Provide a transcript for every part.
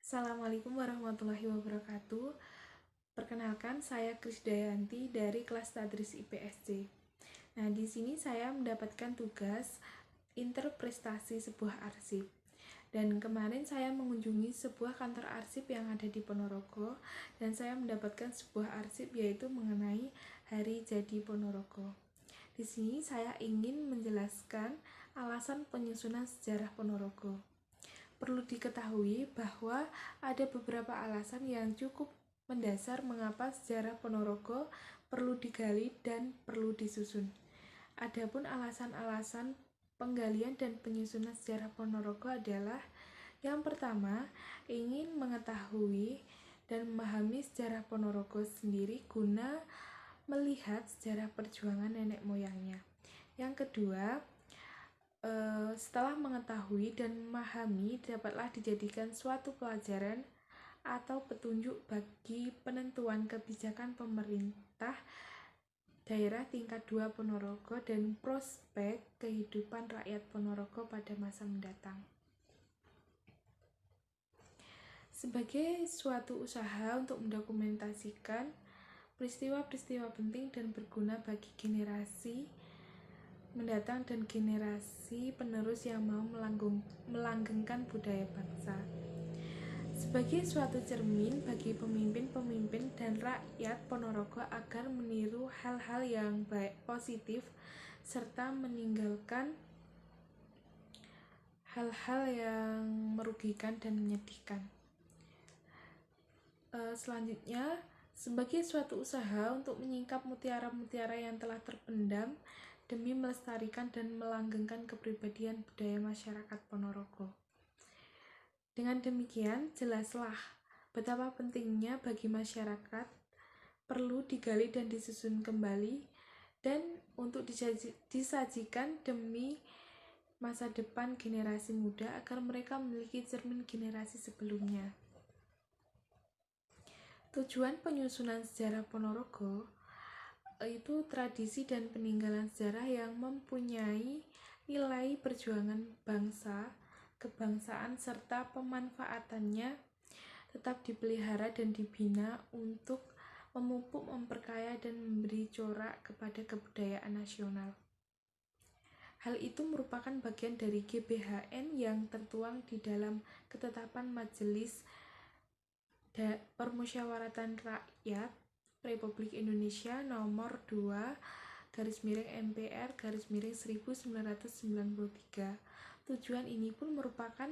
Assalamualaikum warahmatullahi wabarakatuh. Perkenalkan, saya Krisdayanti dari kelas Tadris IPSC. Nah, di sini saya mendapatkan tugas interpretasi sebuah arsip. Dan kemarin saya mengunjungi sebuah kantor arsip yang ada di Ponorogo dan saya mendapatkan sebuah arsip yaitu mengenai Hari Jadi Ponorogo. Di sini saya ingin menjelaskan alasan penyusunan sejarah Ponorogo. Perlu diketahui bahwa ada beberapa alasan yang cukup mendasar mengapa sejarah Ponorogo perlu digali dan perlu disusun. Adapun alasan-alasan penggalian dan penyusunan sejarah Ponorogo adalah yang pertama, ingin mengetahui dan memahami sejarah Ponorogo sendiri guna melihat sejarah perjuangan nenek moyangnya. Yang kedua, setelah mengetahui dan memahami dapatlah dijadikan suatu pelajaran atau petunjuk bagi penentuan kebijakan pemerintah daerah tingkat 2 Ponorogo dan prospek kehidupan rakyat Ponorogo pada masa mendatang. Sebagai suatu usaha untuk mendokumentasikan peristiwa-peristiwa penting dan berguna bagi generasi mendatang dan generasi penerus yang mau melanggengkan budaya bangsa. Sebagai suatu cermin bagi pemimpin-pemimpin dan rakyat Ponorogo agar meniru hal-hal yang baik positif serta meninggalkan hal-hal yang merugikan dan menyedihkan. Selanjutnya, sebagai suatu usaha untuk menyingkap mutiara-mutiara yang telah terpendam demi melestarikan dan melanggengkan kepribadian budaya masyarakat Ponorogo. Dengan demikian, jelaslah betapa pentingnya bagi masyarakat perlu digali dan disusun kembali dan untuk disajikan demi masa depan generasi muda agar mereka memiliki cermin generasi sebelumnya. Tujuan penyusunan sejarah Ponorogo itu tradisi dan peninggalan sejarah yang mempunyai nilai perjuangan bangsa, kebangsaan, serta pemanfaatannya tetap dipelihara dan dibina untuk memupuk, memperkaya, dan memberi corak kepada kebudayaan nasional. Hal itu merupakan bagian dari GBHN yang tertuang di dalam ketetapan Majelis Permusyawaratan Rakyat Republik Indonesia nomor 2/MPR/1993. Tujuan ini pun merupakan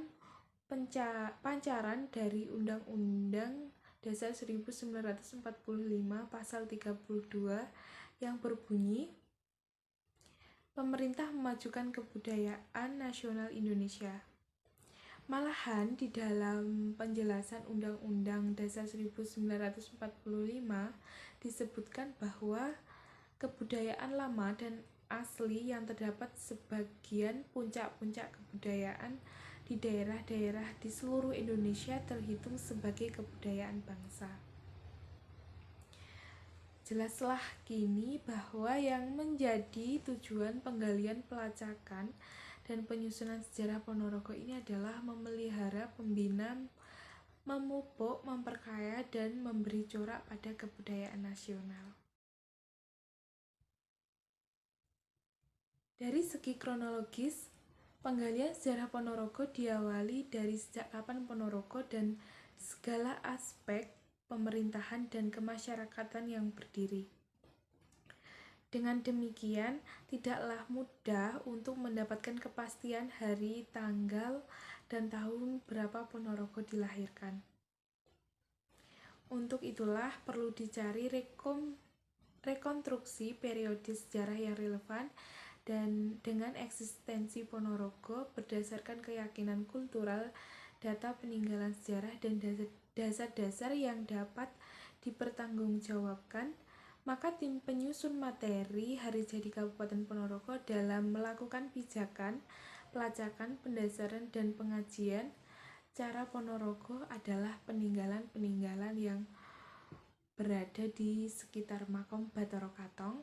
pancaran dari Undang-Undang Dasar 1945 Pasal 32 yang berbunyi, pemerintah memajukan kebudayaan nasional Indonesia. Malahan di dalam penjelasan Undang-Undang Dasar 1945 disebutkan bahwa kebudayaan lama dan asli yang terdapat sebagian puncak-puncak kebudayaan di daerah-daerah di seluruh Indonesia terhitung sebagai kebudayaan bangsa. Jelaslah kini bahwa yang menjadi tujuan penggalian, pelacakan, dan penyusunan sejarah Ponorogo ini adalah memelihara, membina, memupuk, memperkaya, dan memberi corak pada kebudayaan nasional. Dari segi kronologis, penggalian sejarah Ponorogo diawali dari sejak kapan Ponorogo dan segala aspek pemerintahan dan kemasyarakatan yang berdiri. Dengan demikian, tidaklah mudah untuk mendapatkan kepastian hari, tanggal, dan tahun berapa Ponorogo dilahirkan. Untuk itulah perlu dicari rekonstruksi periode sejarah yang relevan dan dengan eksistensi Ponorogo berdasarkan keyakinan kultural, data peninggalan sejarah, dan dasar-dasar yang dapat dipertanggungjawabkan, maka tim penyusun materi Hari Jadi Kabupaten Ponorogo dalam melakukan pijakan, pelacakan, pendasaran, dan pengajian cara Ponorogo adalah peninggalan-peninggalan yang berada di sekitar Makom Batara Katong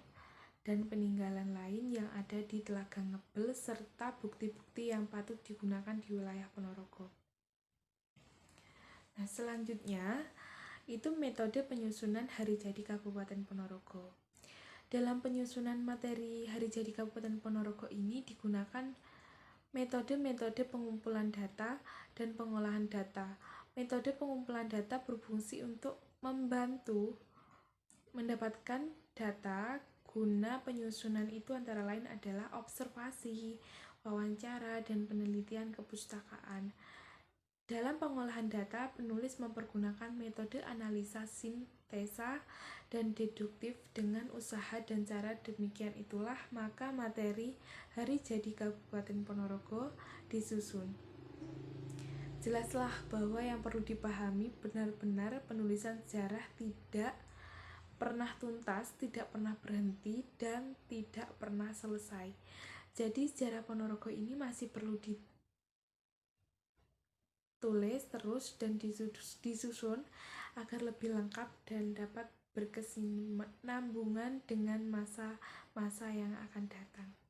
dan peninggalan lain yang ada di Telaga Ngebel serta bukti-bukti yang patut digunakan di wilayah Ponorogo. Nah, selanjutnya itu metode penyusunan hari jadi Kabupaten Ponorogo. Dalam penyusunan materi hari jadi Kabupaten Ponorogo ini digunakan metode-metode pengumpulan data dan pengolahan data. Metode pengumpulan data berfungsi untuk membantu mendapatkan data. Guna penyusunan itu antara lain adalah observasi, wawancara, dan penelitian kepustakaan. Dalam pengolahan data, penulis mempergunakan metode analisa sintesa dan deduktif. Dengan usaha dan cara demikian itulah maka materi hari jadi Kabupaten Ponorogo disusun. Jelaslah bahwa yang perlu dipahami benar-benar penulisan sejarah tidak pernah tuntas, tidak pernah berhenti, dan tidak pernah selesai. Jadi sejarah Ponorogo ini masih perlu ditulis terus dan disusun agar lebih lengkap dan dapat berkesinambungan dengan masa-masa yang akan datang.